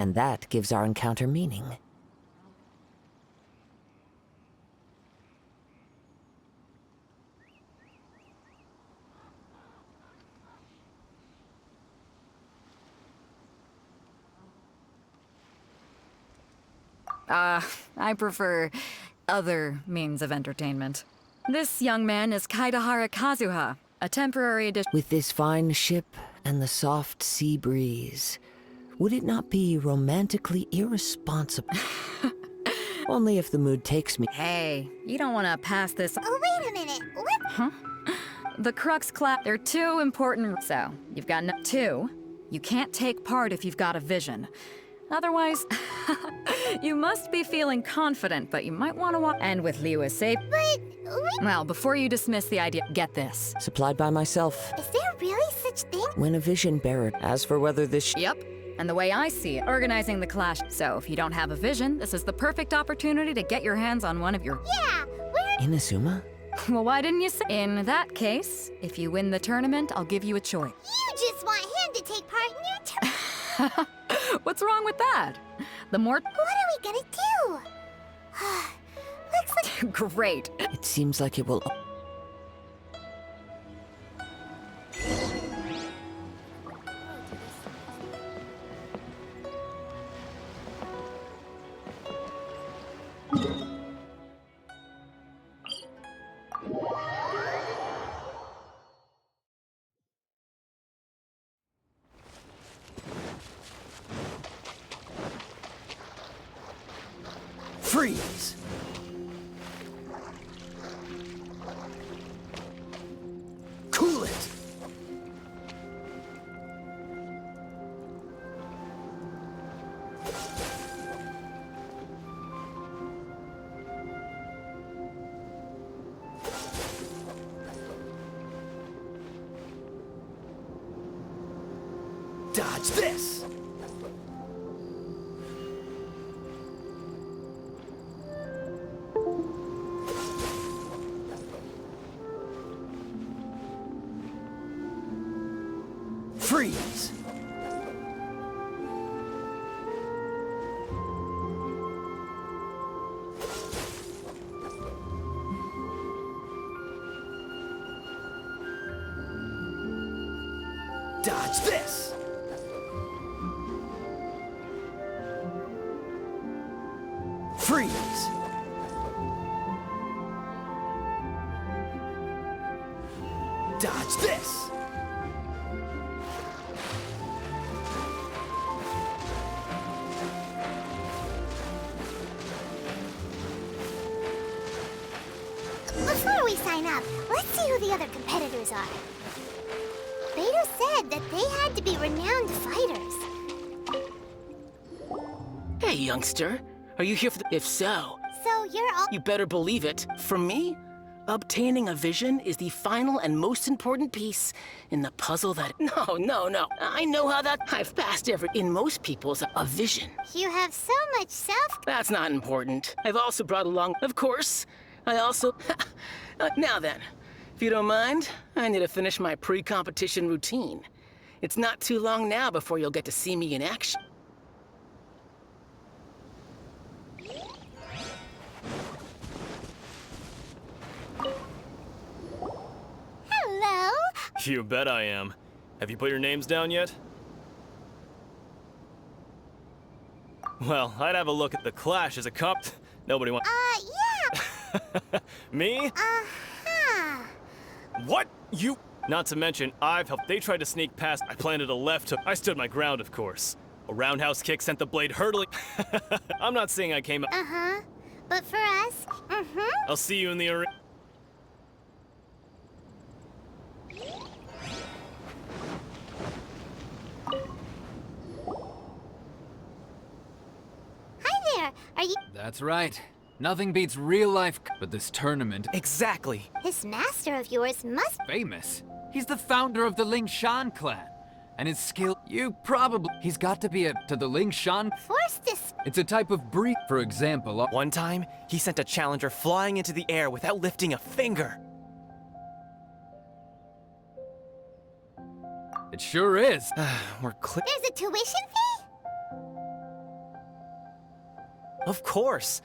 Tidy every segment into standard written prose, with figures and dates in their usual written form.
And that gives our encounter meaning. I prefer other means of entertainment. This young man is Kaidahara Kazuha, a temporary addition. With this fine ship and the soft sea breeze, would it not be romantically irresponsible? Only if the mood takes me. Hey, you don't want to pass this. Oh, wait a minute. What? Huh? The Crux class. They're too important. So, you've got two. You can't take part if you've got a vision. Otherwise, you must be feeling confident, but you might want to walk. And with Liu as safe. But... Well, before you dismiss the idea, get this. Supplied by myself. Is there really such thing? When a vision bearer. As for whether this Yep. And the way I see it, organizing the clash. So if you don't have a vision, this is the perfect opportunity to get your hands on one of your... Yeah, where... Inazuma? Well, why didn't you say? In that case, if you win the tournament, I'll give you a choice. You just want him to take part in your tournament. What's wrong with that? The more... What are we gonna do? Looks like... Great. It seems like it will... Freeze! Cool it! Dodge this! Freeze! Dodge this! Freeze! Dodge this! Before we sign up, let's see who the other competitors are. Beto said that they had to be renowned fighters. Hey, youngster. Are you here for the... If so, So you're all... you better believe it. For me, obtaining a vision is the final and most important piece in the puzzle that... No. I know how that... I've passed every... In most people's, a vision. You have so much self... That's not important. I've also brought along... Of course, I also... Now then, if you don't mind, I need to finish my pre-competition routine. It's not too long now before you'll get to see me in action. Hello? You bet I am. Have you put your names down yet? Well, I'd have a look at the Clash as a cup. Nobody wants... Yeah. Me? Uh-huh. What? You... Not to mention, I've helped. They tried to sneak past. I planted a left hook. I stood my ground, of course. A roundhouse kick sent the blade hurtling. I'm not saying I came up. Uh-huh. But for us, I'll see you in the arena. Hi there. Are you... That's right. Nothing beats real life, but this tournament. Exactly. This master of yours must... Famous. He's the founder of the Ling Shan clan. And his skill, you probably... He's got to be to the Ling Shan... Force this... It's a type of breed. For example, One time, he sent a challenger flying into the air without lifting a finger. it sure is. We're There's a tuition fee? Of course.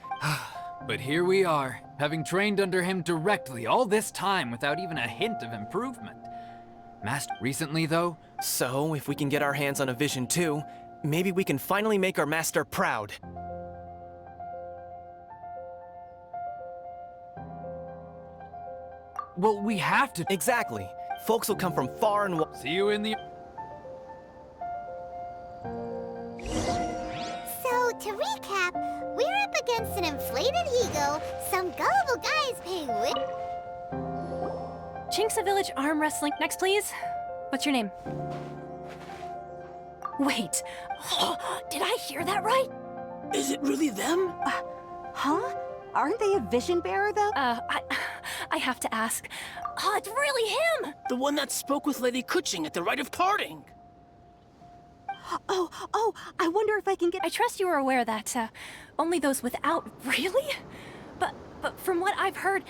But here we are, having trained under him directly all this time without even a hint of improvement. Master, recently though, So, if we can get our hands on a vision too, maybe we can finally make our master proud. well, we have to Exactly. Folks will come from far and wide. see you in the... So, to recap, we're up against an inflated ego, some gullible guys paying Chinks Village Arm Wrestling. Next, please. What's your name? Wait. Did I hear that right? Is it really them? Huh? Aren't they a vision bearer, though? I have to ask. Oh, it's really him! The one that spoke with Lady Kuching at the rite of parting. Oh, I wonder if I can get... I trust you are aware that, only those without... Really? But from what I've heard,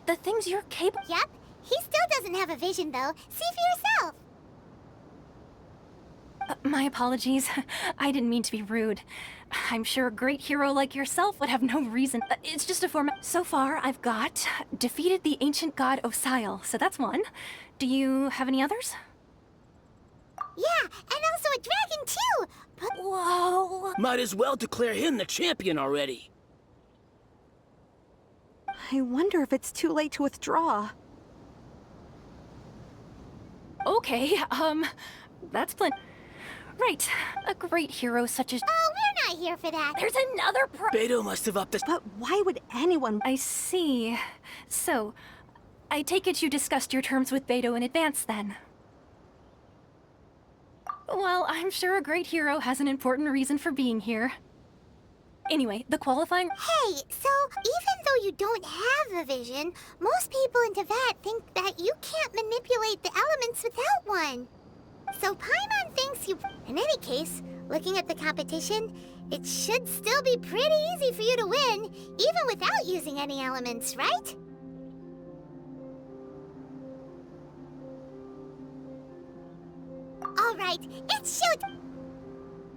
the things you're capable... Yep, he still doesn't have a vision, though. See for yourself. My apologies. I didn't mean to be rude. I'm sure a great hero like yourself would have no reason. It's just a format. So far, I've got defeated the ancient god Osile, so that's one. Do you have any others? Yeah, and also a dragon, too. But Whoa! Might as well declare him the champion already. I wonder if it's too late to withdraw. Okay, that's plenty. Right, a great hero such as... oh, we're not here for that. There's another Beto must have upped the... But why would anyone... I see. So, I take it you discussed your terms with Beto in advance, then? Well, I'm sure a great hero has an important reason for being here. Anyway, the qualifying... Hey, so even though you don't have a vision, most people in Teyvat think that you can't manipulate the elements without one. So Paimon thinks you... In any case, looking at the competition, it should still be pretty easy for you to win, even without using any elements, right? All right, it's shoot!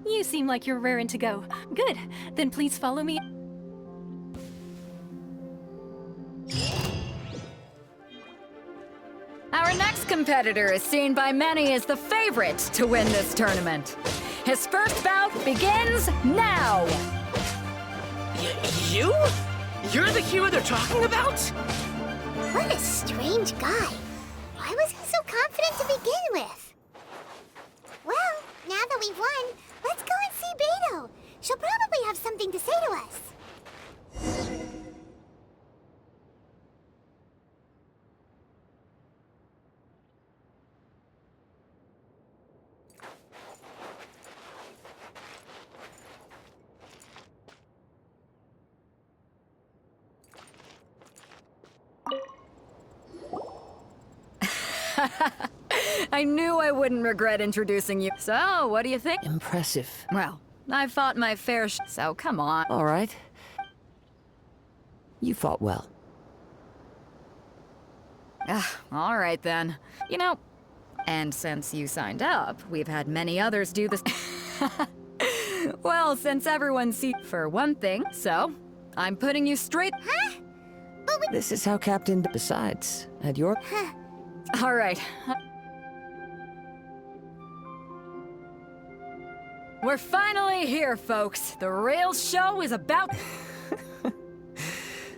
You seem like you're raring to go. Good. Then please follow me. Our next competitor is seen by many as the favorite to win this tournament. His first bout begins now! You? You're the hero they're talking about? What a strange guy. Why was he so confident to begin with? Well, now that we've won, let's go and see Beto. She'll probably have something to say to us. I knew I wouldn't regret introducing you. So, what do you think? Impressive. Well, I've fought my fair so come on. All right. You fought well. All right then. You know, and since you signed up, we've had many others do this. Well, since everyone sees for one thing, so I'm putting you straight. Huh? But we... This is how Captain... Besides, at your... All right. We're finally here, folks. The real show is about...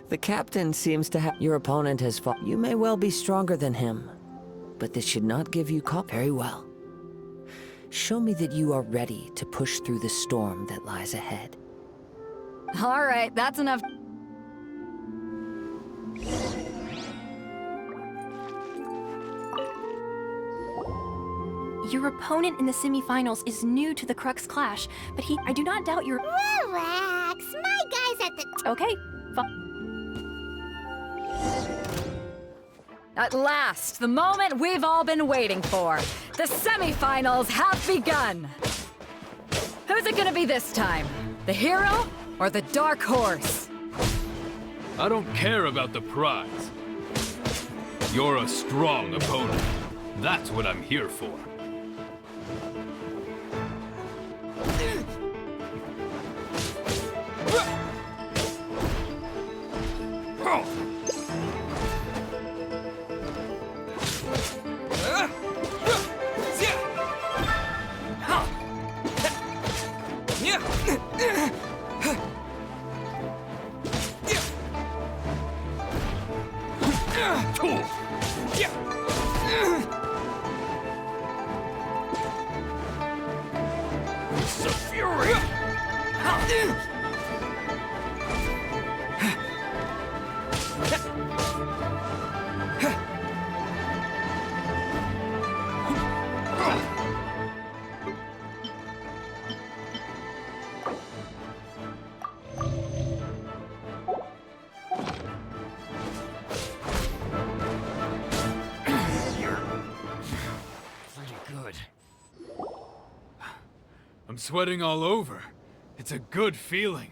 The captain seems to have... Your opponent has fought... You may well be stronger than him, but this should not give you cause. Very well. Show me that you are ready to push through the storm that lies ahead. All right, that's enough. Your opponent in the semifinals is new to the Crux Clash, but I do not doubt your... Relax. My guy's at the... Okay, At last, the moment we've all been waiting for. The semifinals have begun. Who's it gonna be this time? The hero or the dark horse? I don't care about the prize. You're a strong opponent. That's what I'm here for. The fury! Pretty good. I'm sweating all over. It's a good feeling.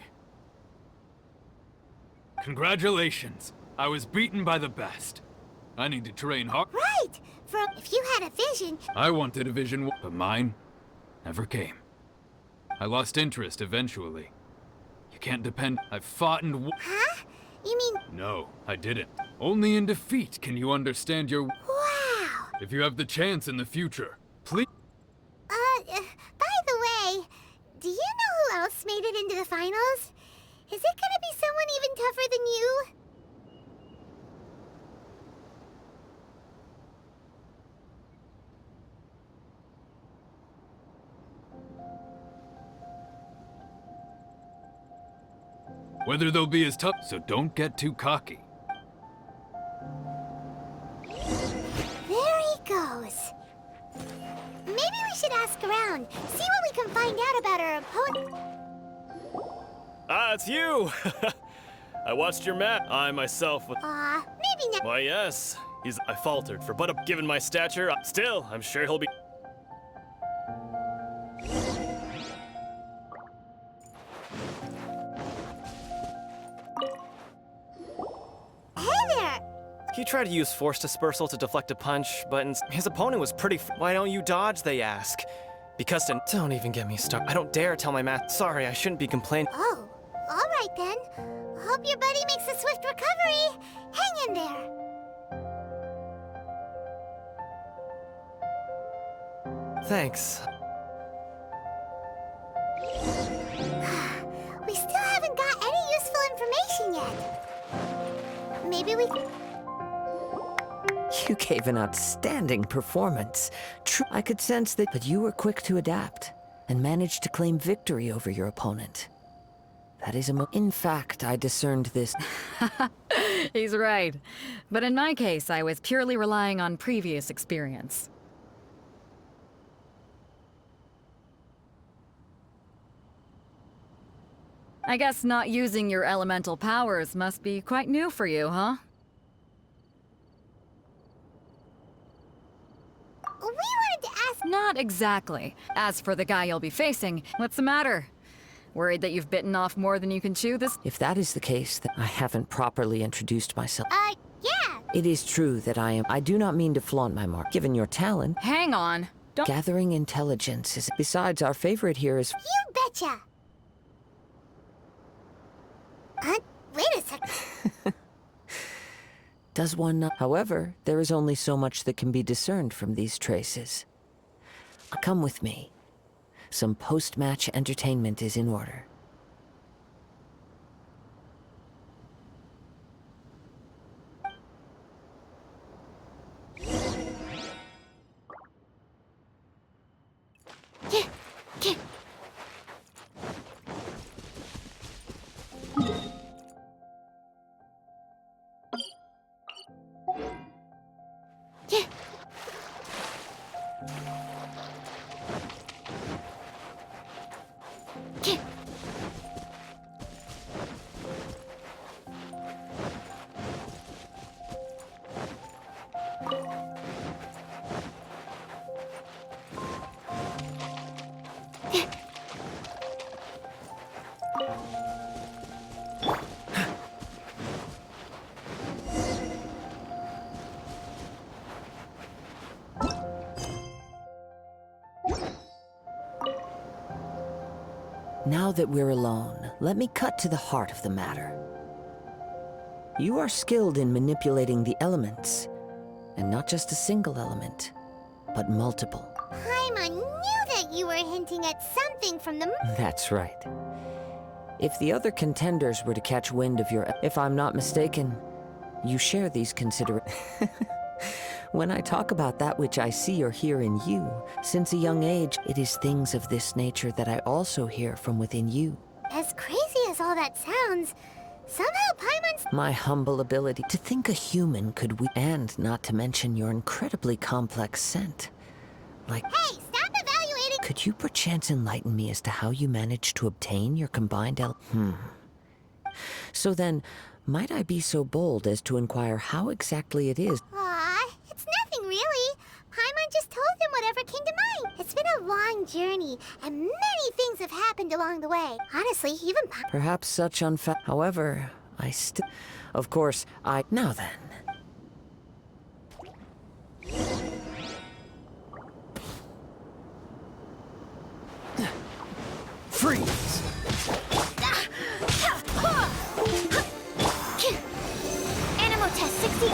Congratulations. I was beaten by the best. I need to train hard. Right! If you had a vision... I wanted a vision, but mine never came. I lost interest eventually. You can't depend. I've fought and Huh? You mean... No, I didn't. Only in defeat can you understand your... Wow! If you have the chance in the future, please... By the way, do you know who else made it into the finals? Is it gonna be someone even tougher than you? Whether they'll be as tough, so don't get too cocky. There he goes. Maybe we should ask around, see what we can find out about our opponent. Ah, it's you! I watched your match. I myself was... Maybe not. Why, yes. I faltered given my stature. Still, I'm sure he'll be... Hey there! He tried to use force dispersal to deflect a punch, but his opponent was pretty Why don't you dodge, they ask? Because don't even get me started. I don't dare tell my math. Sorry, I shouldn't be complaining. Oh, all right then. Hope your buddy makes a swift recovery. Hang in there. Thanks. We still haven't got any useful information yet. Maybe we... You gave an outstanding performance. True, I could sense that, but you were quick to adapt and managed to claim victory over your opponent. That is In fact, I discerned this. He's right. But in my case, I was purely relying on previous experience. I guess not using your elemental powers must be quite new for you, huh? We wanted to ask... Not exactly. As for the guy you'll be facing, what's the matter? Worried that you've bitten off more than you can chew this? If that is the case, then I haven't properly introduced myself. Yeah. It is true that I do not mean to flaunt my mark. Given your talent, Hang on. Don't... gathering intelligence is... Besides, our favorite here is... You betcha. Wait a second. Does one not? However, there is only so much that can be discerned from these traces. Come with me. Some post-match entertainment is in order. Now that we're alone, let me cut to the heart of the matter. You are skilled in manipulating the elements, and not just a single element, but multiple. Paimon knew that thought you were hinting at something from the... That's right. If the other contenders were to catch wind of your... If I'm not mistaken, you share these When I talk about that which I see or hear in you, since a young age, it is things of this nature that I also hear from within you. As crazy as all that sounds, somehow Paimon's... My humble ability to think a human could and not to mention your incredibly complex scent. Like... Hey, stop evaluating... Could you perchance enlighten me as to how you managed to obtain your combined So then, might I be so bold as to inquire how exactly it is... Aw, it's nothing really. Paimon just told him whatever came to mind. It's been a long journey, and many things have happened along the way. Honestly, even Perhaps such However, I still... Of course, Now then. Freeze! Animal test 60...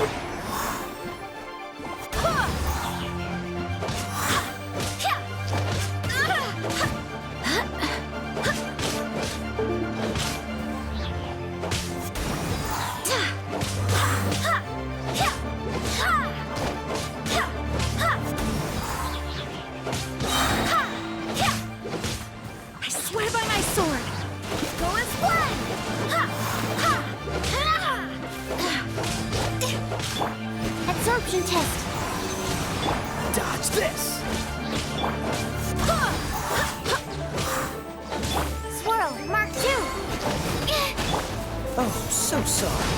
I swear by my sword! Go as one! Absorption test. Dodge this! Swirl, Mark 2. Oh, so sorry.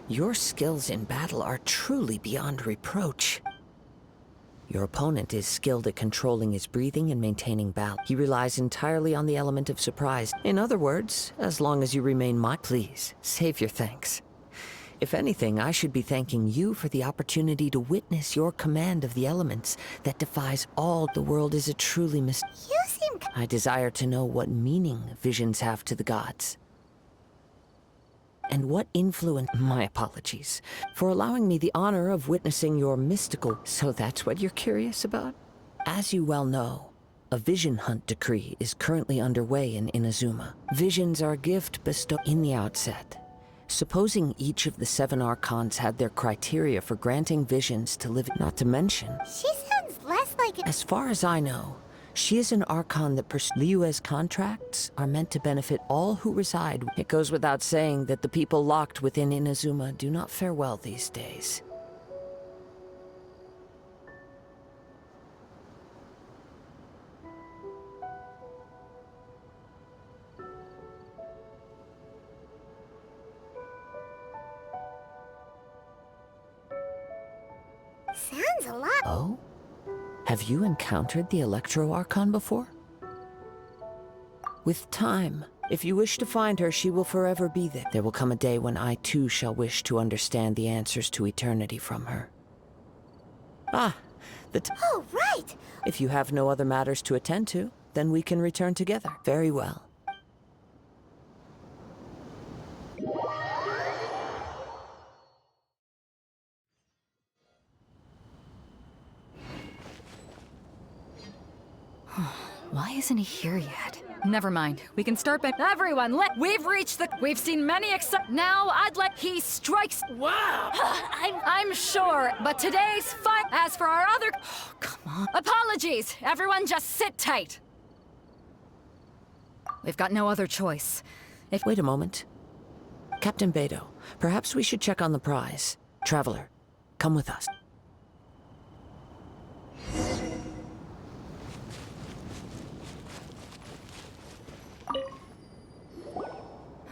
Your skills in battle are truly beyond reproach. Your opponent is skilled at controlling his breathing and maintaining balance. He relies entirely on the element of surprise. In other words, as long as you remain please, save your thanks. If anything, I should be thanking you for the opportunity to witness your command of the elements that defies all. The world is a truly You seem... I desire to know what meaning visions have to the gods. And what influence... My apologies for allowing me the honor of witnessing your mystical... So that's what you're curious about? As you well know, a vision hunt decree is currently underway in Inazuma. Visions are a gift bestowed in the outset. Supposing each of the 7 archons had their criteria for granting visions to live... Not to mention... She sounds less like... As far as I know, she is an archon that Liu's contracts are meant to benefit all who reside. It goes without saying that the people locked within Inazuma do not fare well these days. Sounds a lot... Oh? Have you encountered the Electro Archon before? With time, if you wish to find her, she will forever be there. There will come a day when I too shall wish to understand the answers to eternity from her. Ah, Oh, right! If you have no other matters to attend to, then we can return together. Very well. Why isn't he here yet? Never mind. We can start by... Everyone, we've reached the... We've seen many Now, I'd let he strikes... Wow! I'm sure, but today's fight... As for our other... Oh, come on. Apologies! Everyone just sit tight! We've got no other choice. Wait a moment. Captain Beidou, perhaps we should check on the prize. Traveler, come with us.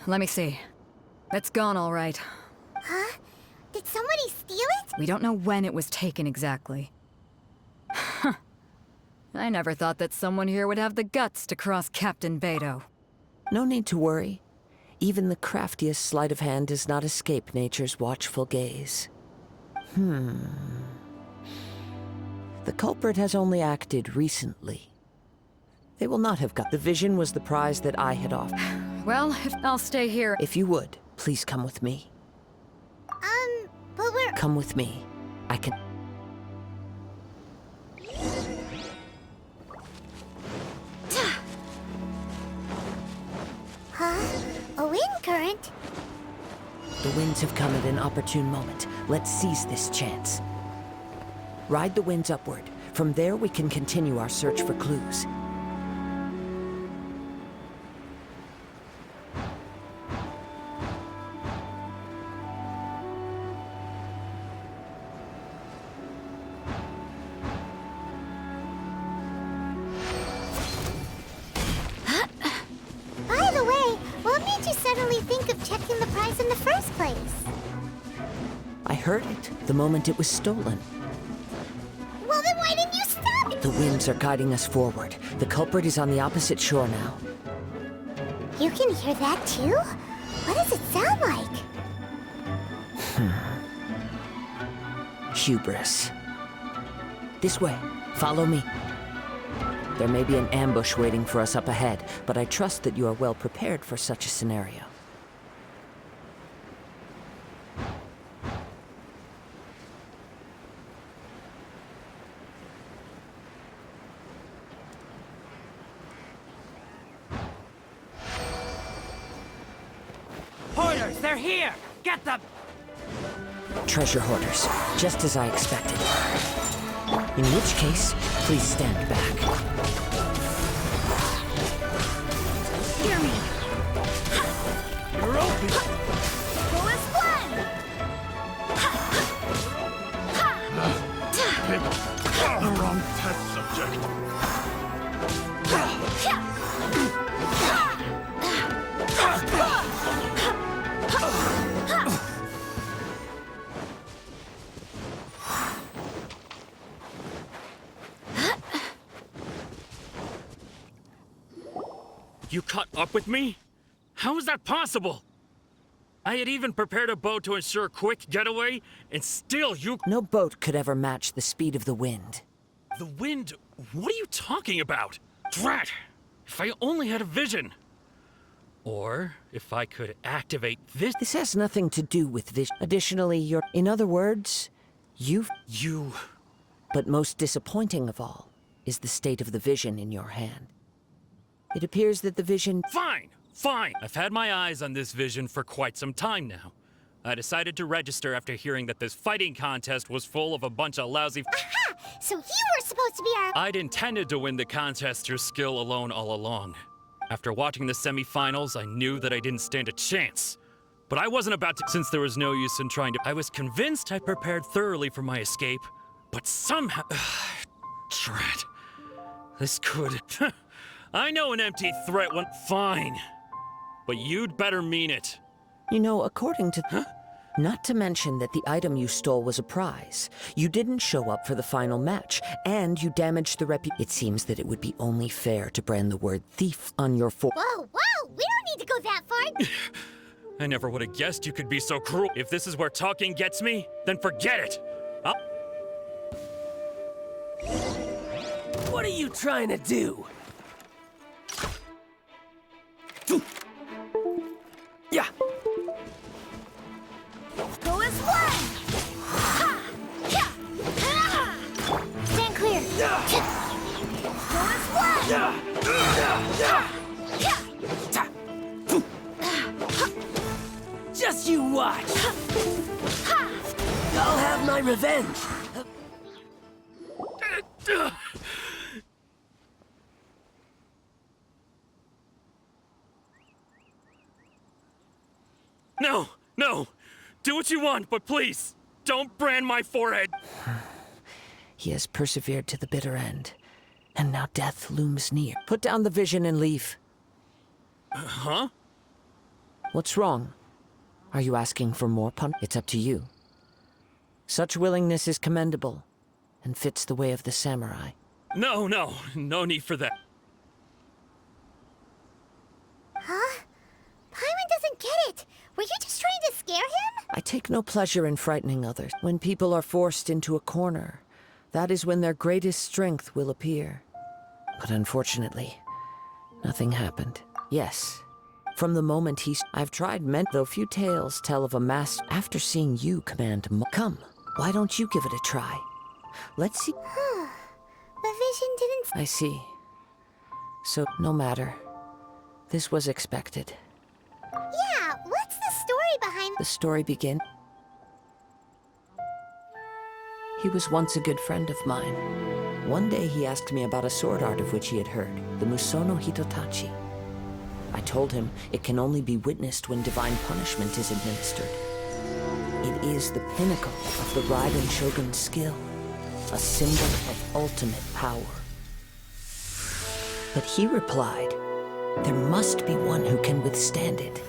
Let me see. It's gone all right. Huh? Did somebody steal it? We don't know when it was taken exactly. I never thought that someone here would have the guts to cross Captain Beidou. No need to worry. Even the craftiest sleight of hand does not escape nature's watchful gaze. The culprit has only acted recently. They will not have got. The vision was the prize that I had offered. Well, if I'll stay here. If you would, please come with me. But we're... Come with me. I can... Huh? A wind current? The winds have come at an opportune moment. Let's seize this chance. Ride the winds upward. From there, we can continue our search for clues. By the way, what made you suddenly think of checking the prize in the first place? I heard it the moment it was stolen. Well, then why didn't you stop it? The winds are guiding us forward. The culprit is on the opposite shore now. You can hear that too? What does it sound like? Hubris. This way. Follow me. There may be an ambush waiting for us up ahead, but I trust that you are well prepared for such a scenario. Hoarders, they're here! Get them! Treasure hoarders, just as I expected. In which case, please stand back. Hear me. You're open! Go as planned! The wrong test subject. You caught up with me? How is that possible? I had even prepared a boat to ensure a quick getaway, and still you... No boat could ever match the speed of the wind. The wind? What are you talking about? Drat! If I only had a vision. Or if I could activate this... This has nothing to do with vision. Additionally, you're... In other words, you've... You... But most disappointing of all is the state of the vision in your hand. It appears that the vision... Fine! Fine! I've had my eyes on this vision for quite some time now. I decided to register after hearing that this fighting contest was full of a bunch of lousy... Aha! So you were supposed to be our... I'd intended to win the contest through skill alone all along. After watching the semifinals, I knew that I didn't stand a chance. But I wasn't about to, since there was no use in trying to... I was convinced I prepared thoroughly for my escape, but somehow... Drat. This could... I know an empty threat went fine. But you'd better mean it. You know, according to... Huh? Not to mention that the item you stole was a prize. You didn't show up for the final match, and you damaged the It seems that it would be only fair to brand the word thief on your Whoa, whoa! We don't need to go that far! I never would have guessed you could be so cruel. If this is where talking gets me, then forget it! What are you trying to do? Yeah! Go as planned! Stand clear! Go as planned! Just you watch! I'll have my revenge! No! No! Do what you want, but please, don't brand my forehead! He has persevered to the bitter end, and now death looms near. Put down the vision and leave. Huh? What's wrong? Are you asking for more It's up to you. Such willingness is commendable, and fits the way of the samurai. No need for that. Huh? Paimon doesn't get it! Were you just trying to scare him? I take no pleasure in frightening others. When people are forced into a corner, that is when their greatest strength will appear. But unfortunately, Nothing happened. Yes. From the moment I've tried though few tales tell of a master. After seeing you command come, why don't you give it a try? Let's see. The vision didn't... I see. So, no matter. This was expected. Yeah, what's the story behind... The story begins. He was once a good friend of mine. One day he asked me about a sword art of which he had heard, the Musono Hitotachi. I told him it can only be witnessed when divine punishment is administered. It is the pinnacle of the Raiden Shogun's skill, a symbol of ultimate power. But he replied, there must be one who can withstand it.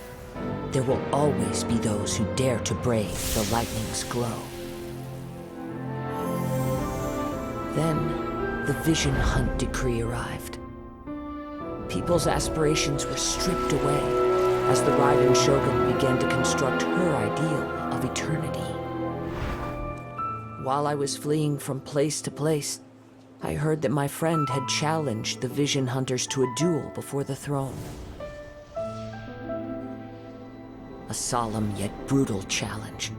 There will always be those who dare to brave the lightning's glow. Then, the Vision Hunt decree arrived. People's aspirations were stripped away as the Raiden Shogun began to construct her ideal of eternity. While I was fleeing from place to place, I heard that my friend had challenged the Vision Hunters to a duel before the throne. A solemn yet brutal challenge.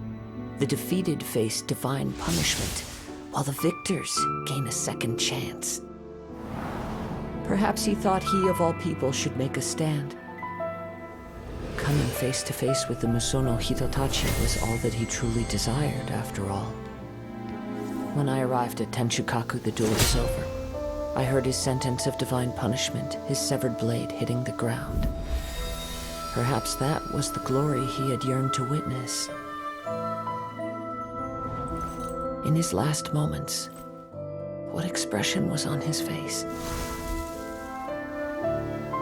The defeated face divine punishment, while the victors gain a second chance. Perhaps he thought he of all people should make a stand. Coming face to face with the Musono Hitotachi was all that he truly desired, after all. When I arrived at Tenshukaku, the duel was over. I heard his sentence of divine punishment, his severed blade hitting the ground. Perhaps that was the glory he had yearned to witness. In his last moments, what expression was on his face?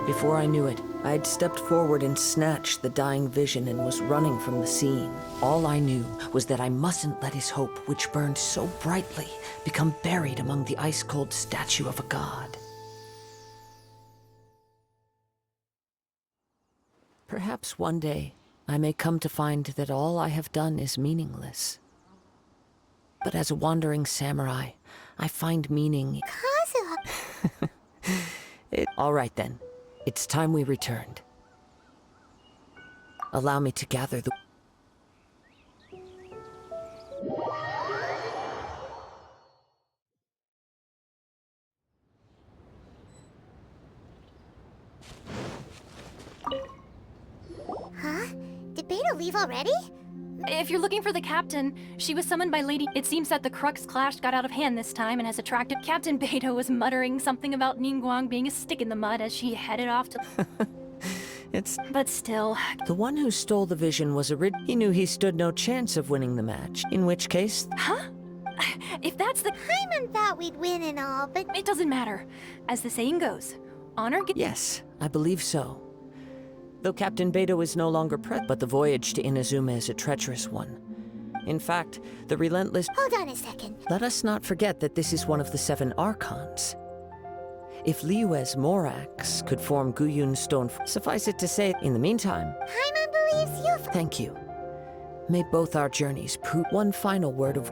Before I knew it, I had stepped forward and snatched the dying vision and was running from the scene. All I knew was that I mustn't let his hope, which burned so brightly, become buried among the ice-cold statue of a god. Perhaps one day, I may come to find that all I have done is meaningless. But as a wandering samurai, I find meaning... Kazuha... All right then. It's time we returned. Allow me to gather the... Huh? Did Beta leave already? If you're looking for the captain, she was summoned by Lady... It seems that the Crux clash got out of hand this time and has attracted... Captain Beto was muttering something about Ningguang being a stick in the mud as she headed off to... It's... But still... The one who stole the vision was a He knew he stood no chance of winning the match. In which case... Huh? If that's the... Paimon thought we'd win and all, but... It doesn't matter. As the saying goes, honor... Yes, I believe so. Though Captain Beto is no longer present, but the voyage to Inazuma is a treacherous one. In fact, the relentless... Hold on a second. Let us not forget that this is one of the 7 Archons. If Liyue's Morax could form Guyun's stone... Suffice it to say, in the meantime... Paimon believes you... Thank you. May both our journeys prove... One final word of...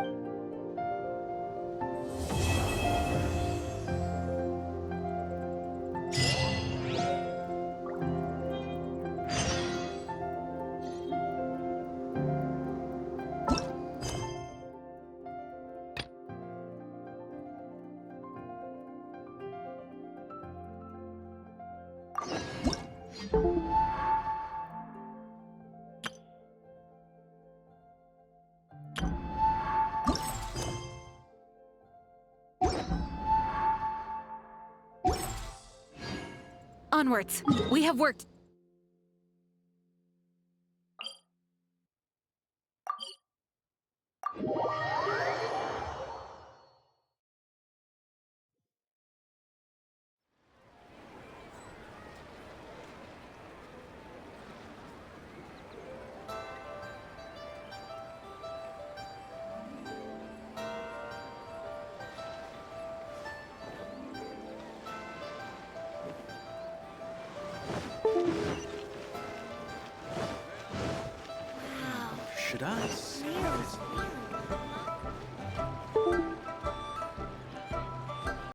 Onwards. We have worked. Should I?